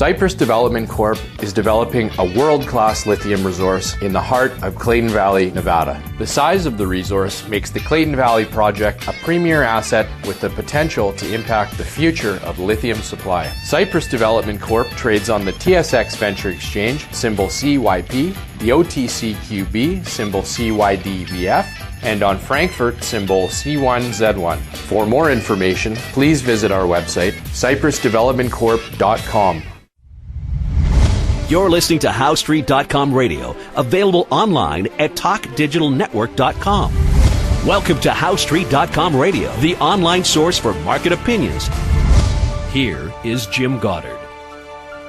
Cypress Development Corp. is developing a world-class lithium resource in the heart of Clayton Valley, Nevada. The size of the resource makes the Clayton Valley project a premier asset with the potential to impact the future of lithium supply. Cypress Development Corp. trades on the TSX Venture Exchange, symbol CYP, the OTCQB, symbol CYDVF, and on Frankfurt, symbol C1Z1. For more information, please visit our website, cypressdevelopmentcorp.com. You're listening to HowStreet.com radio, available online at TalkDigitalNetwork.com. Welcome to HowStreet.com radio, the online source for market opinions. Here is Jim Goddard.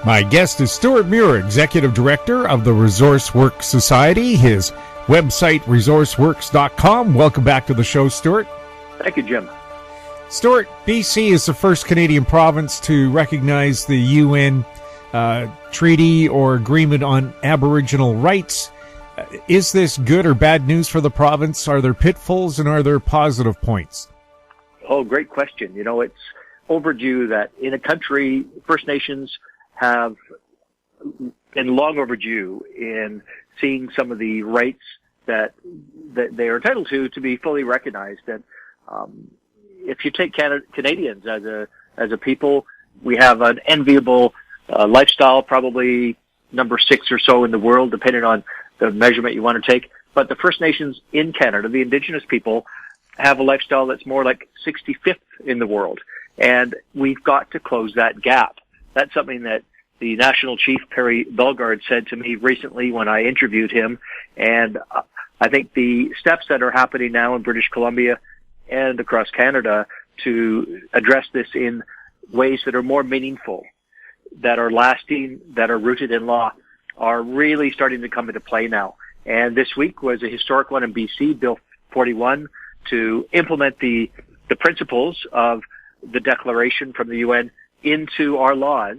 My guest is Stewart Muir, Executive Director of the Resource Works Society. His website, resourceworks.com. Welcome back to the show, Stewart. Thank you, Jim. Stewart, BC is the first Canadian province to recognize the UN treaty or agreement on Aboriginal rights. Is this good or bad news for the province? Are there pitfalls and are there positive points? Oh, great question. You know, it's overdue that in a country, First Nations have been long overdue in seeing some of the rights that they are entitled to be fully recognized. And if you take Canadians as a people, we have an enviable lifestyle, probably number 6 or so in the world, depending on the measurement you want to take. But the First Nations in Canada, the Indigenous people, have a lifestyle that's more like 65th in the world. And we've got to close that gap. That's something that the National Chief, Perry Bellegarde, said to me recently when I interviewed him. And I think the steps that are happening now in British Columbia and across Canada to address this in ways that are more meaningful, that are lasting, that are rooted in law, are really starting to come into play now. And this week was a historic one in BC, Bill 41, to implement the principles of the declaration from the UN into our laws,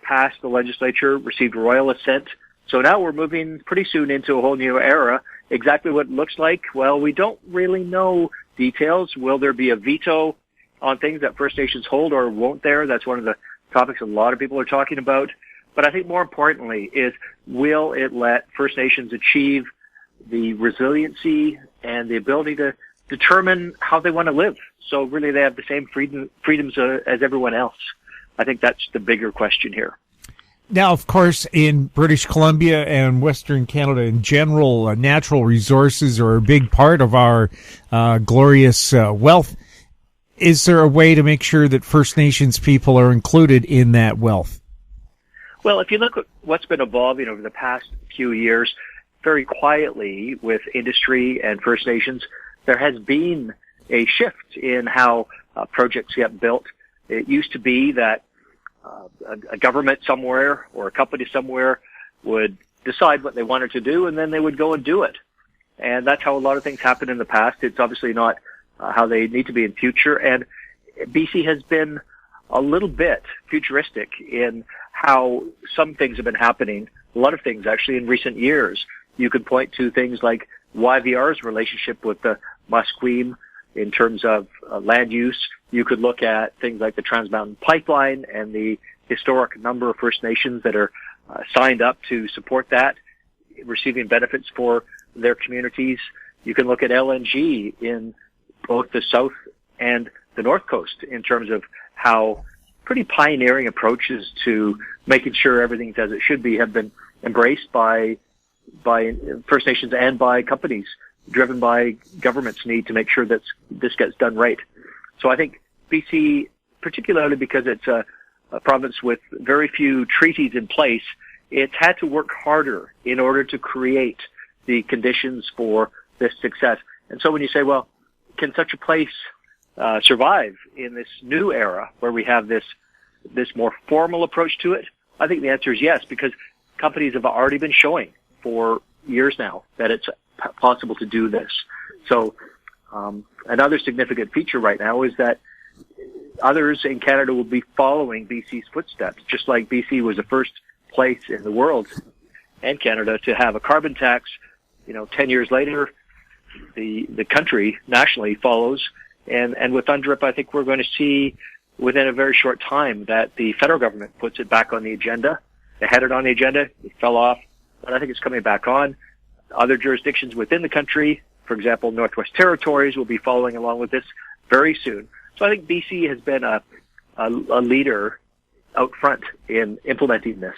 passed the legislature, received royal assent. So now we're moving pretty soon into a whole new era. Exactly what it looks like, well, we don't really know details. Will there be a veto on things that First Nations hold or won't there? That's one of the topics a lot of people are talking about. But I think more importantly is, will it let First Nations achieve the resiliency and the ability to determine how they want to live? So really they have the same freedoms as everyone else. I think that's the bigger question here. Now, of course, in British Columbia and Western Canada in general, natural resources are a big part of our glorious wealth. Is there a way to make sure that First Nations people are included in that wealth? Well, if you look at what's been evolving over the past few years, very quietly with industry and First Nations, there has been a shift in how projects get built. It used to be that a government somewhere or a company somewhere would decide what they wanted to do, and then they would go and do it. And that's how a lot of things happened in the past. It's obviously not how they need to be in future. And BC has been a little bit futuristic in how some things have been happening, a lot of things actually in recent years. You could point to things like YVR's relationship with the Musqueam in terms of land use. You could look at things like the Trans Mountain Pipeline and the historic number of First Nations that are signed up to support that, receiving benefits for their communities. You can look at LNG in both the south and the north coast in terms of how pretty pioneering approaches to making sure everything's as it should be have been embraced by First Nations and by companies, driven by government's need to make sure that this gets done right. So I think BC, particularly because it's a province with very few treaties in place, it's had to work harder in order to create the conditions for this success. And so when you say, well, can such a place survive in this new era where we have this more formal approach to it? I think the answer is yes, because companies have already been showing for years now that it's possible to do this. So another significant feature right now is that others in Canada will be following BC's footsteps, just like BC was the first place in the world and Canada to have a carbon tax. 10 years later, the country nationally follows. And with UNDRIP, I think we're going to see within a very short time that the federal government puts it back on the agenda. They had it on the agenda, it fell off, but I think it's coming back on. Other jurisdictions within the country, for example, Northwest Territories, will be following along with this very soon. So I think BC has been a leader out front in implementing this.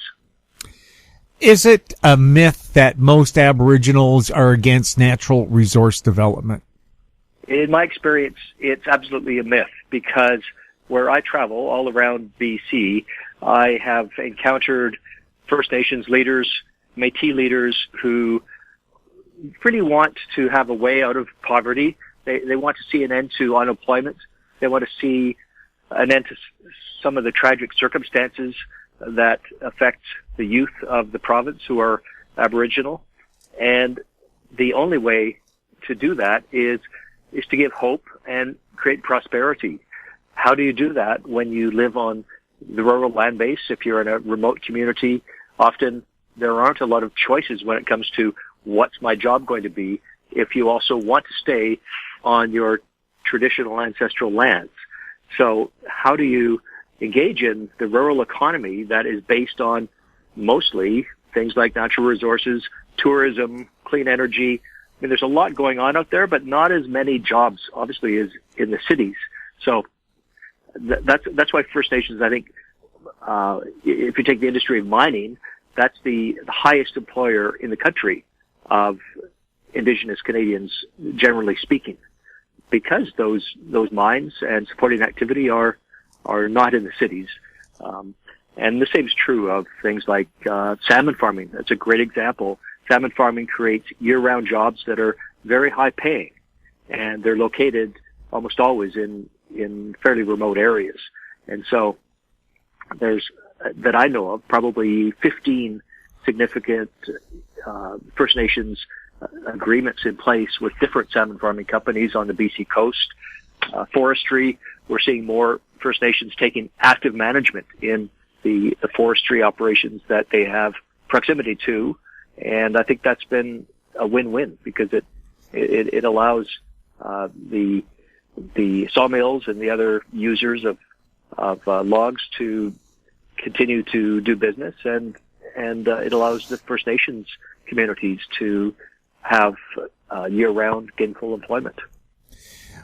Is it a myth that most Aboriginals are against natural resource development? In my experience, it's absolutely a myth, because where I travel all around BC, I have encountered First Nations leaders, Métis leaders who really want to have a way out of poverty. They want to see an end to unemployment. They want to see an end to some of the tragic circumstances that affect the youth of the province who are Aboriginal. And the only way to do that is to give hope and create prosperity. How do you do that when you live on the rural land base? If you're in a remote community, often there aren't a lot of choices when it comes to what's my job going to be if you also want to stay on your traditional ancestral lands. So how do you engage in the rural economy that is based on mostly things like natural resources, tourism, clean energy? I mean, there's a lot going on out there, but not as many jobs, obviously, as in the cities. So that's why First Nations, I think, if you take the industry of mining, that's the highest employer in the country of Indigenous Canadians, generally speaking, because those mines and supporting activity are not in the cities. And the same is true of things like salmon farming. That's a great example. Salmon farming creates year-round jobs that are very high-paying, and they're located almost always in fairly remote areas. And so there's, that I know of, probably 15 significant First Nations agreements in place with different salmon farming companies on the BC coast. Forestry, we're seeing more First Nations taking active management in the forestry operations that they have proximity to. And I think that's been a win-win, because it allows the sawmills and the other users of logs to continue to do business, and it allows the First Nations communities to have year-round gainful employment.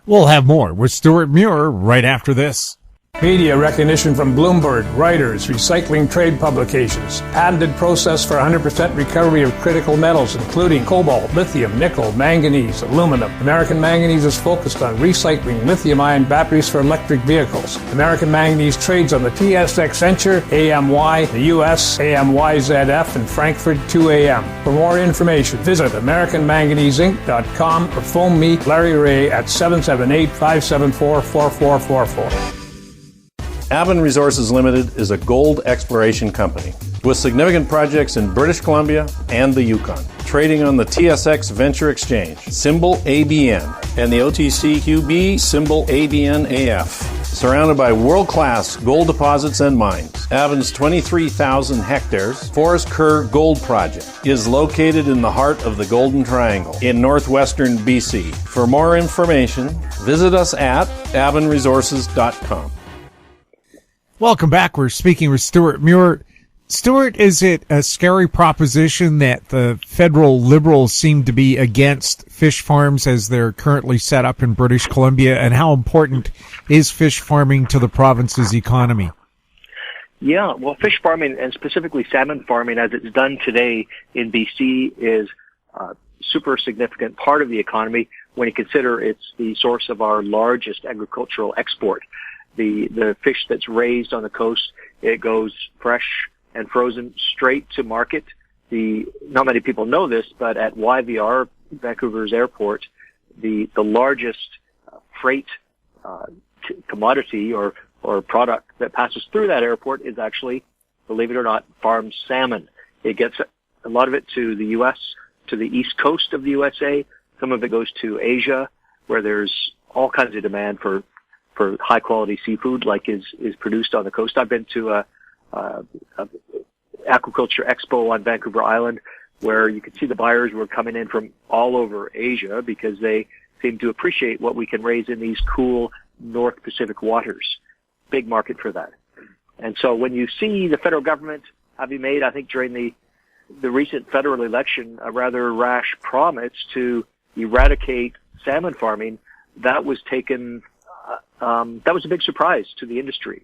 We'll have more with Stewart Muir right after this. Media recognition from Bloomberg, Reuters, recycling trade publications, patented process for 100% recovery of critical metals, including cobalt, lithium, nickel, manganese, aluminum. American Manganese is focused on recycling lithium-ion batteries for electric vehicles. American Manganese trades on the TSX Venture, AMY, the US, AMYZF, and Frankfurt 2AM. For more information, visit AmericanManganeseInc.com or phone me, Larry Ray, at 778-574-4444. Avon Resources Limited is a gold exploration company with significant projects in British Columbia and the Yukon, trading on the TSX Venture Exchange, symbol ABN, and the OTCQB, symbol ABNAF. Surrounded by world-class gold deposits and mines, Avon's 23,000 hectares Forest Kerr Gold Project is located in the heart of the Golden Triangle in northwestern BC. For more information, visit us at avonresources.com. Welcome back. We're speaking with Stewart Muir. Stewart, is it a scary proposition that the federal Liberals seem to be against fish farms as they're currently set up in British Columbia, and how important is fish farming to the province's economy? Yeah, well, fish farming, and specifically salmon farming as it's done today in BC, is a super significant part of the economy when you consider it's the source of our largest agricultural export. The fish that's raised on the coast, it goes fresh and frozen straight to market. Not many people know this, but at YVR, Vancouver's airport, the largest freight commodity or product that passes through that airport is actually, believe it or not, farmed salmon. It gets a lot of it to the U.S., to the east coast of the USA. Some of it goes to Asia, where there's all kinds of demand for high quality seafood like is produced on the coast. I've been to a aquaculture expo on Vancouver Island where you could see the buyers were coming in from all over Asia because they seem to appreciate what we can raise in these cool North Pacific waters. big market for that. And so when you see the federal government having made, I think during the recent federal election, a rather rash promise to eradicate salmon farming, that was taken, that was a big surprise to the industry.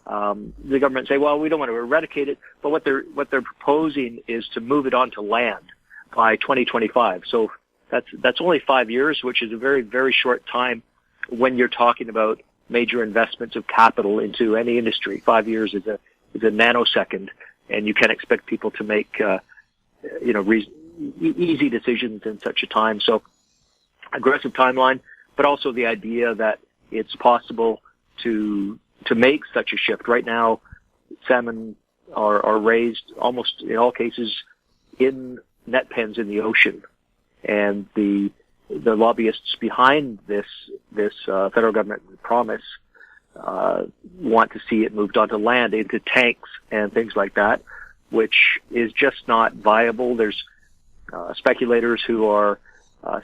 The government say, well, we don't want to eradicate it, but what they're proposing is to move it onto land by 2025. So that's only 5 years, which is a very, very short time when you're talking about major investments of capital into any industry. 5 years is a nanosecond, and you can't expect people to make, easy decisions in such a time. So aggressive timeline, but also the idea that it's possible to make such a shift. Right now, salmon are raised almost in all cases in net pens in the ocean, and the lobbyists behind this federal government promise want to see it moved onto land into tanks and things like that, which is just not viable. There's speculators who are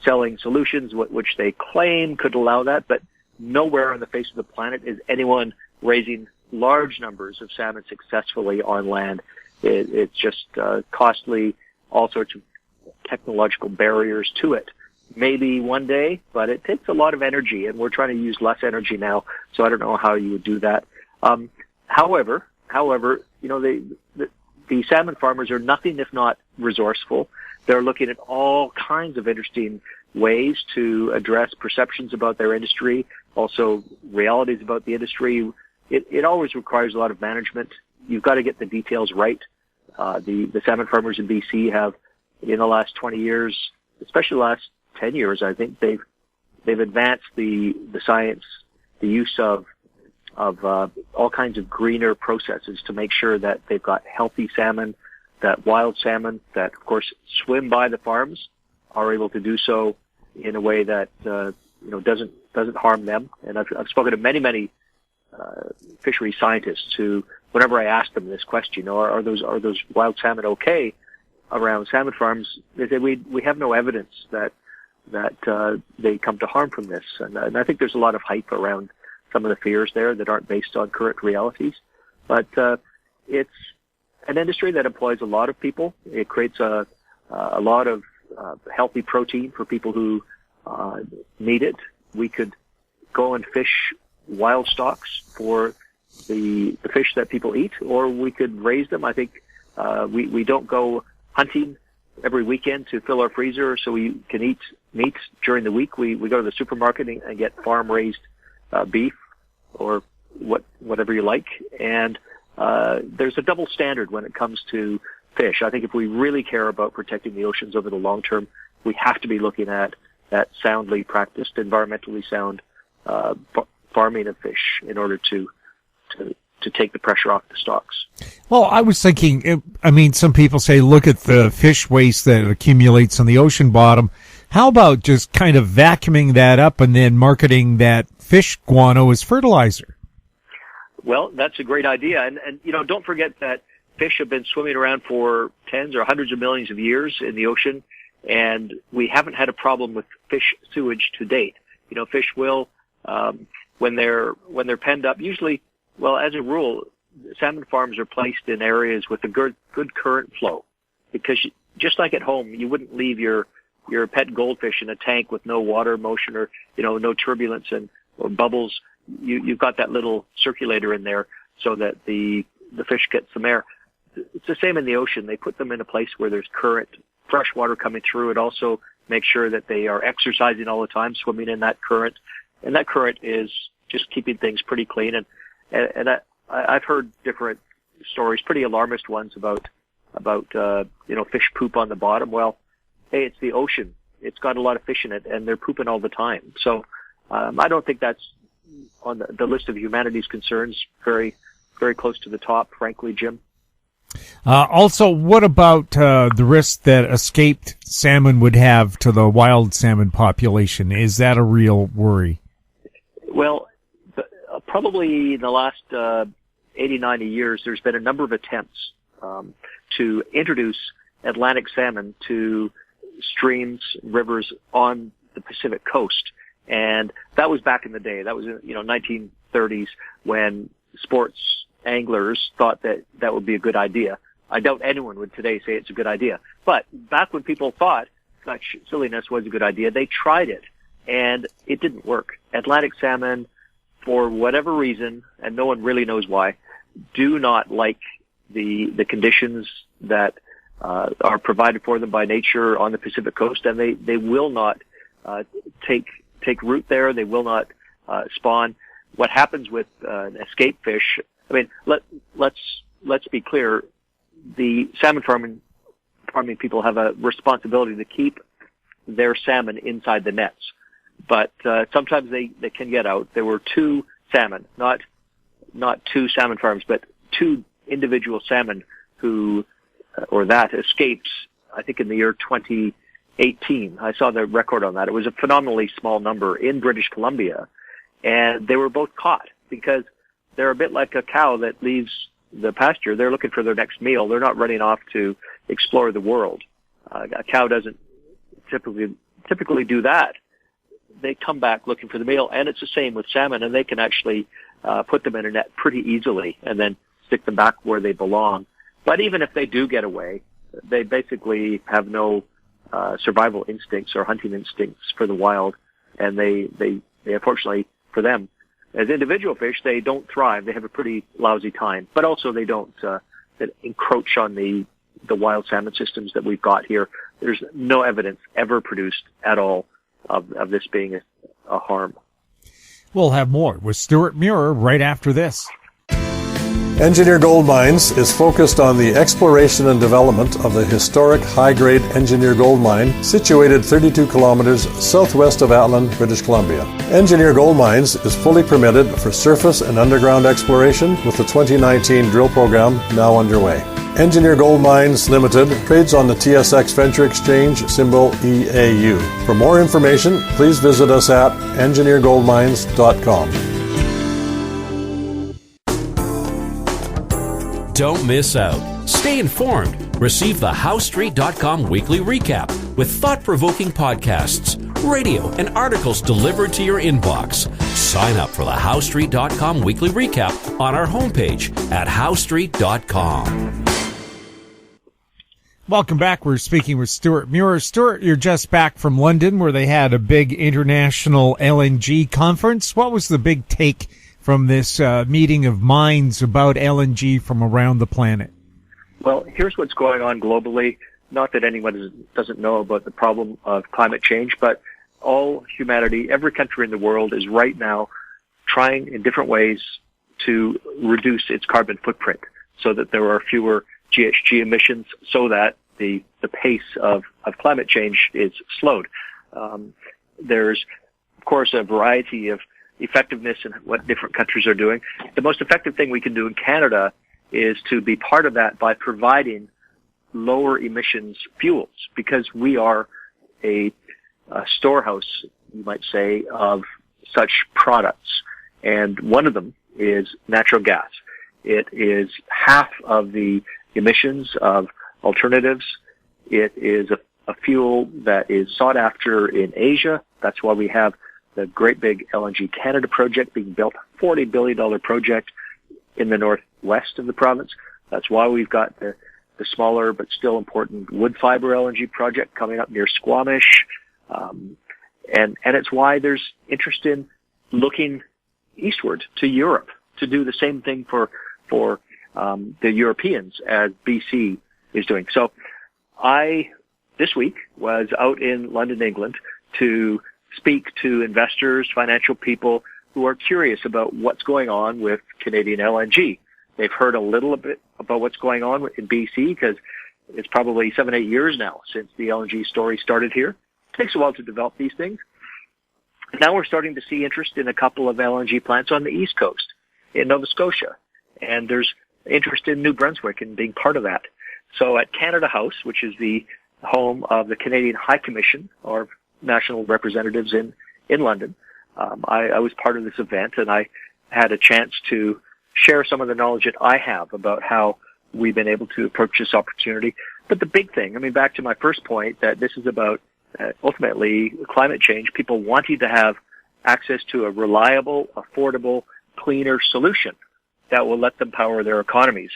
selling solutions which they claim could allow that, but nowhere on the face of the planet is anyone raising large numbers of salmon successfully on land. It's just costly, all sorts of technological barriers to it. Maybe one day, but it takes a lot of energy, and we're trying to use less energy now, so I don't know how you would do that. However, the salmon farmers are nothing if not resourceful. They're looking at all kinds of interesting ways to address perceptions about their industry, also realities about the industry. It always requires a lot of management. You've got to get the details right. The salmon farmers in BC have, in the last 20 years, especially the last 10 years, I think they've advanced the science, the use of all kinds of greener processes to make sure that they've got healthy salmon, that wild salmon that, of course, swim by the farms are able to do so in a way that doesn't harm them. And I've spoken to many fishery scientists who, whenever I ask them this question, are those wild salmon okay around salmon farms, they say we have no evidence that they come to harm from this. And I think there's a lot of hype around some of the fears there that aren't based on current realities. But it's an industry that employs a lot of people. It creates a lot of healthy protein for people who need it. We could go and fish wild stocks for the fish that people eat, or we could raise them. I think we don't go hunting every weekend to fill our freezer so we can eat meat during the week. We go to the supermarket and get farm-raised beef or whatever you like. And there's a double standard when it comes to fish. I think if we really care about protecting the oceans over the long term, we have to be looking at that soundly practiced, environmentally sound farming of fish in order to take the pressure off the stocks. Well, I was thinking, some people say, look at the fish waste that accumulates on the ocean bottom. How about just kind of vacuuming that up and then marketing that fish guano as fertilizer? Well, that's a great idea. And don't forget that fish have been swimming around for tens or hundreds of millions of years in the ocean, and we haven't had a problem with fish sewage to date. Fish will, when they're penned up, usually, well, as a rule, salmon farms are placed in areas with a good current flow, because just like at home, you wouldn't leave your pet goldfish in a tank with no water motion or, no turbulence or bubbles. You've got that little circulator in there so that the fish get some air. It's the same in the ocean. They put them in a place where there's current, fresh water coming through. It also makes sure that they are exercising all the time, swimming in that current. And that current is just keeping things pretty clean. And I've heard different stories, pretty alarmist ones about fish poop on the bottom. Well, hey, it's the ocean. It's got a lot of fish in it, and they're pooping all the time. So I don't think that's on the list of humanity's concerns, very, very close to the top, frankly, Jim. Also, what about the risk that escaped salmon would have to the wild salmon population? Is that a real worry? Well, probably in the last 80, 90 years, there's been a number of attempts to introduce Atlantic salmon to streams, rivers on the Pacific coast. And that was back in the day. That was in 1930s when sports anglers thought that that would be a good idea. I doubt anyone would today say it's a good idea. But back when people thought such silliness was a good idea, they tried it, and it didn't work. Atlantic salmon, for whatever reason, and no one really knows why, do not like the conditions that are provided for them by nature on the Pacific coast, and they will not take root there. They will not spawn. What happens with an escape fish? I mean, let's be clear. The salmon farming people have a responsibility to keep their salmon inside the nets, but sometimes they can get out. There were two salmon, not two salmon farms, but two individual salmon that escaped, I think, in the year 2018. I saw the record on that. It was a phenomenally small number in British Columbia, and they were both caught because they're a bit like a cow that leaves the pasture. They're looking for their next meal. They're not running off to explore the world. A cow doesn't typically do that. They come back looking for the meal, and it's the same with salmon, and they can actually put them in a net pretty easily and then stick them back where they belong. But even if they do get away, they basically have no survival instincts or hunting instincts for the wild, and they unfortunately for them, as individual fish, they don't thrive. They have a pretty lousy time, but also they don't encroach on the wild salmon systems that we've got here. There's no evidence ever produced at all of this being a harm. We'll have more with Stewart Muir right after this. Engineer Gold Mines is focused on the exploration and development of the historic high-grade Engineer Gold Mine situated 32 kilometers southwest of Atlin, British Columbia. Engineer Gold Mines is fully permitted for surface and underground exploration with the 2019 drill program now underway. Engineer Gold Mines Limited trades on the TSX Venture Exchange, symbol EAU. For more information, please visit us at engineergoldmines.com. Don't miss out. Stay informed. Receive the HowStreet.com weekly recap with thought-provoking podcasts, radio, and articles delivered to your inbox. Sign up for the HowStreet.com weekly recap on our homepage at HowStreet.com. Welcome back. We're speaking with Stewart Muir. Stewart, you're just back from London where they had a big international LNG conference. What was the big take from this meeting of minds about LNG from around the planet? Well, here's what's going on globally. Not that anyone doesn't know about the problem of climate change, but all humanity, every country in the world is right now trying in different ways to reduce its carbon footprint so that there are fewer GHG emissions, so that the pace of climate change is slowed. There's, of course, a variety of effectiveness in what different countries are doing. The most effective thing we can do in Canada is to be part of that by providing lower emissions fuels, because we are a storehouse, you might say, of such products. And one of them is natural gas. It is half of the emissions of alternatives. It is a fuel that is sought after in Asia. That's why we have the great big LNG Canada project being built, $40 billion project in the northwest of the province. That's why we've got the smaller but still important wood fiber LNG project coming up near Squamish. And it's why there's interest in looking eastward to Europe to do the same thing for the Europeans as BC is doing. So I, this week, was out in London, England to speak to investors, financial people who are curious about what's going on with Canadian LNG. They've heard a little bit about what's going on in BC because it's probably 7-8 years now since the LNG story started here. It takes a while to develop these things. Now we're starting to see interest in a couple of LNG plants on the East Coast in Nova Scotia. And there's interest in New Brunswick and being part of that. So at Canada House, which is the home of the Canadian High Commission, or national representatives in London, I was part of this event, and I had a chance to share some of the knowledge that I have about how we've been able to approach this opportunity. But the big thing, I mean, back to my first point, that this is about ultimately climate change, people wanting to have access to a reliable, affordable, cleaner solution that will let them power their economies.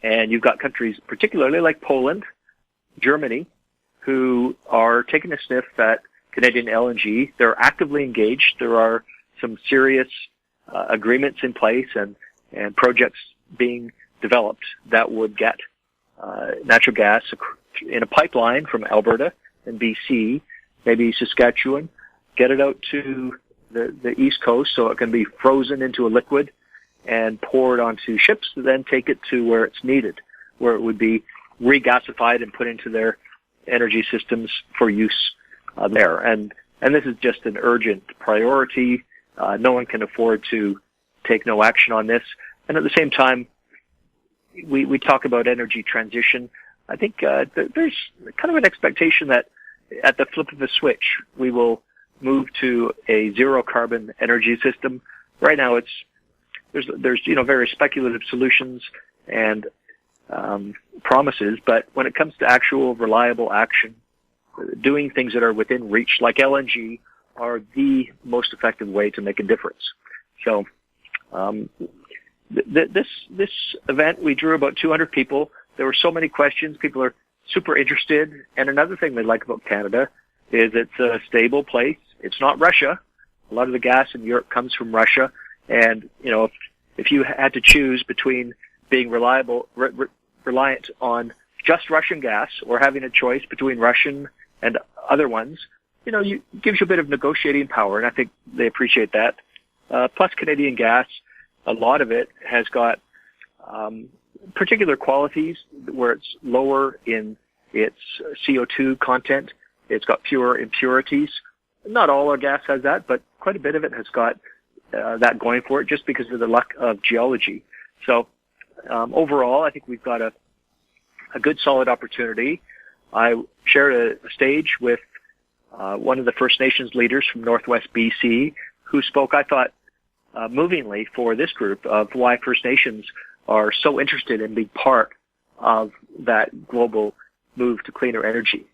And you've got countries, particularly like Poland, Germany, who are taking a sniff at Canadian LNG. They're actively engaged. There are some serious agreements in place and projects being developed that would get natural gas in a pipeline from Alberta and BC, maybe Saskatchewan, get it out to the East Coast so it can be frozen into a liquid and poured onto ships, then take it to where it's needed, where it would be regasified and put into their energy systems for use there. And this is just an urgent priority. No one can afford to take no action on this. And at the same time, we talk about energy transition. I think there's kind of an expectation that at the flip of a switch, we will move to a zero carbon energy system. Right now, there's very speculative solutions and promises, but when it comes to actual reliable action, doing things that are within reach, like LNG, are the most effective way to make a difference. So, this event, we drew about 200 people. There were so many questions. People are super interested. And another thing they like about Canada is it's a stable place. It's not Russia. A lot of the gas in Europe comes from Russia. And, if you had to choose between being reliant on just Russian gas or having a choice between Russian and other ones, gives you a bit of negotiating power. And I think they appreciate that. Plus Canadian gas, a lot of it has got particular qualities where it's lower in its CO2 content. It's got fewer impurities. Not all our gas has that, but quite a bit of it has got that going for it just because of the luck of geology. So overall, I think we've got a good, solid opportunity. I shared a stage with one of the First Nations leaders from Northwest BC who spoke, I thought, movingly for this group of why First Nations are so interested in being part of that global move to cleaner energy,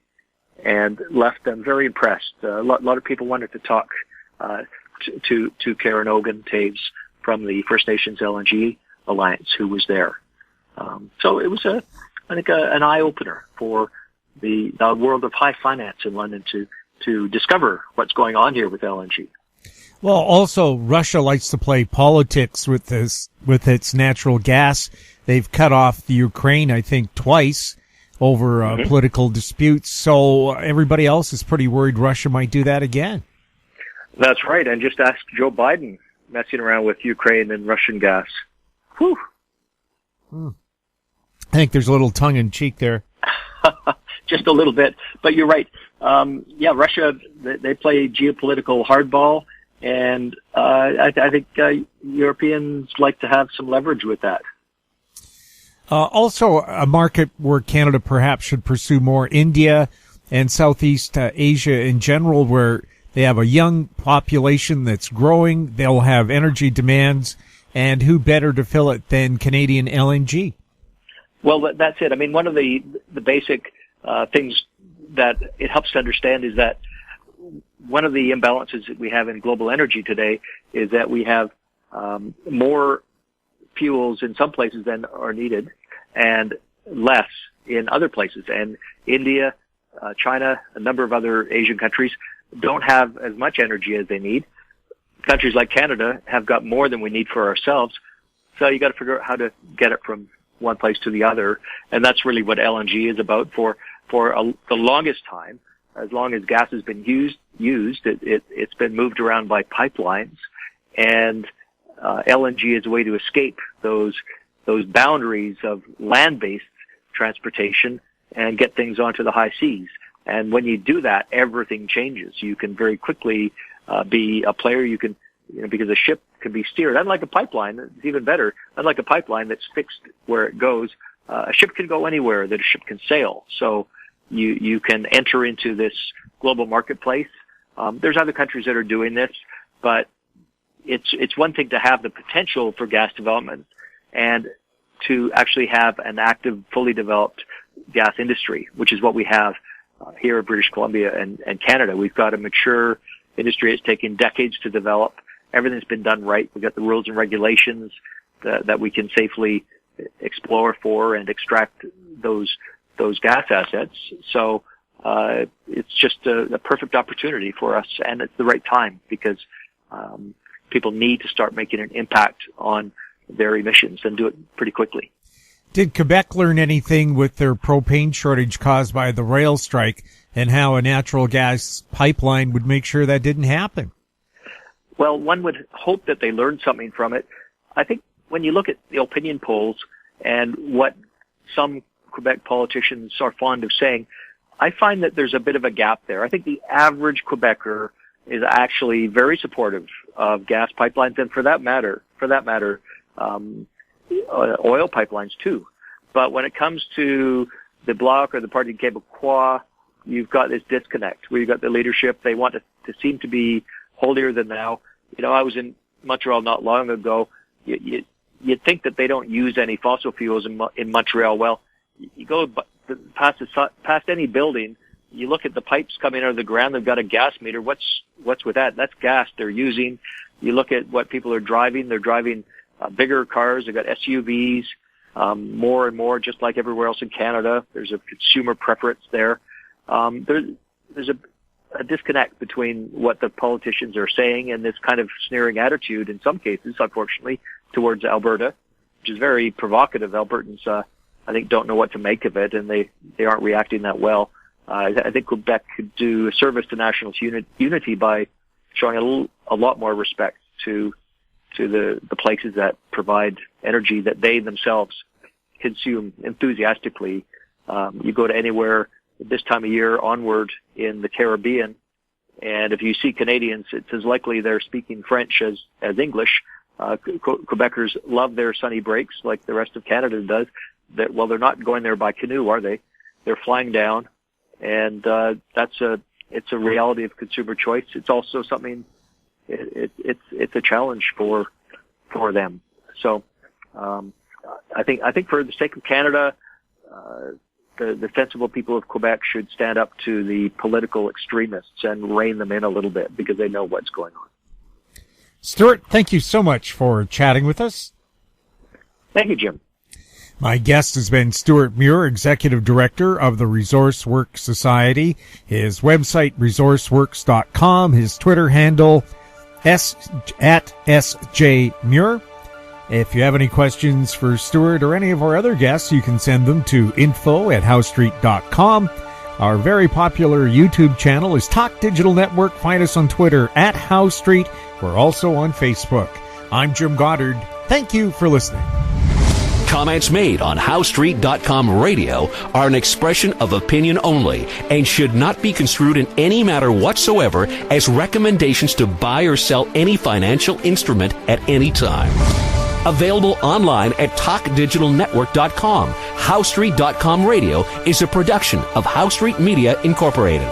and left them very impressed. A lot of people wanted to talk to Karen Ogan Taves from the First Nations LNG Alliance, who was there. So it was I think an eye-opener for the world of high finance in London to discover what's going on here with LNG. Well, also Russia likes to play politics with its natural gas. They've cut off the Ukraine, I think, twice over political disputes. So everybody else is pretty worried Russia might do that again. That's right. And just ask Joe Biden messing around with Ukraine and Russian gas. Whew. I think there's a little tongue in cheek there. Just a little bit. But you're right. Russia, they play geopolitical hardball. And I think Europeans like to have some leverage with that. Also, a market where Canada perhaps should pursue more, India and Southeast Asia in general, where they have a young population that's growing. They'll have energy demands. And who better to fill it than Canadian LNG? Well, that's it. I mean, one of the basic things that it helps to understand is that one of the imbalances that we have in global energy today is that we have more fuels in some places than are needed and less in other places. And India, China, a number of other Asian countries don't have as much energy as they need. Countries like Canada have got more than we need for ourselves. So you got to figure out how to get it from one place to the other. And that's really what LNG is about for the longest time. As long as gas has been used, it's been moved around by pipelines, and LNG is a way to escape those boundaries of land-based transportation and get things onto the high seas. And when you do that, everything changes. You can very quickly be a player. You can, because a ship can be steered. Unlike a pipeline, it's even better. Unlike a pipeline that's fixed where it goes, a ship can go anywhere that a ship can sail. So you can enter into this global marketplace. There's other countries that are doing this, but it's one thing to have the potential for gas development and to actually have an active, fully developed gas industry, which is what we have here in British Columbia and Canada. We've got a mature industry. It's taken decades to develop. Everything's been done right. We've got the rules and regulations. that we can safely explore for and extract those gas assets. So it's just a perfect opportunity for us, and it's the right time because people need to start making an impact on their emissions and do it pretty quickly. Did Quebec learn anything with their propane shortage caused by the rail strike, and how a natural gas pipeline would make sure that didn't happen? Well, one would hope that they learned something from it. I think when you look at the opinion polls and what some Quebec politicians are fond of saying, I find that there's a bit of a gap there. I think the average Quebecer is actually very supportive of gas pipelines, and for that matter, oil pipelines too. But when it comes to the Bloc or the Parti Québécois, you've got this disconnect where you've got the leadership. They want to seem to be holier than thou. You know, I was in Montreal not long ago. You'd think that they don't use any fossil fuels in Montreal. Well, you go past any building, you look at the pipes coming out of the ground, they've got a gas meter. What's with that? That's gas they're using. You look at what people are driving. They're driving bigger cars. They've got SUVs, more and more, just like everywhere else in Canada. There's a consumer preference there. There's a disconnect between what the politicians are saying and this kind of sneering attitude in some cases, unfortunately, towards Alberta, which is very provocative. Albertans, I think, don't know what to make of it, and they aren't reacting that well. I think Quebec could do a service to national unity by showing a lot more respect to the places that provide energy that they themselves consume enthusiastically. You go to anywhere this time of year onward in the Caribbean, and if you see Canadians, it's as likely they're speaking French as English. Quebecers love their sunny breaks like the rest of Canada does. Well, they're not going there by canoe, are they? They're flying down, and it's a reality of consumer choice. It's also something. It's a challenge for them. So I think for the sake of Canada, the sensible people of Quebec should stand up to the political extremists and rein them in a little bit because they know what's going on. Stewart, thank you so much for chatting with us. Thank you, Jim. My guest has been Stewart Muir, Executive Director of the Resource Works Society. His website, resourceworks.com. His Twitter handle, at SJ Muir. If you have any questions for Stewart or any of our other guests, you can send them to info@howstreet.com. Our very popular YouTube channel is Talk Digital Network. Find us on Twitter at HowStreet. We're also on Facebook. I'm Jim Goddard. Thank you for listening. Comments made on HowStreet.com radio are an expression of opinion only and should not be construed in any matter whatsoever as recommendations to buy or sell any financial instrument at any time. Available online at TalkDigitalNetwork.com. HowStreet.com radio is a production of HowStreet Media Incorporated.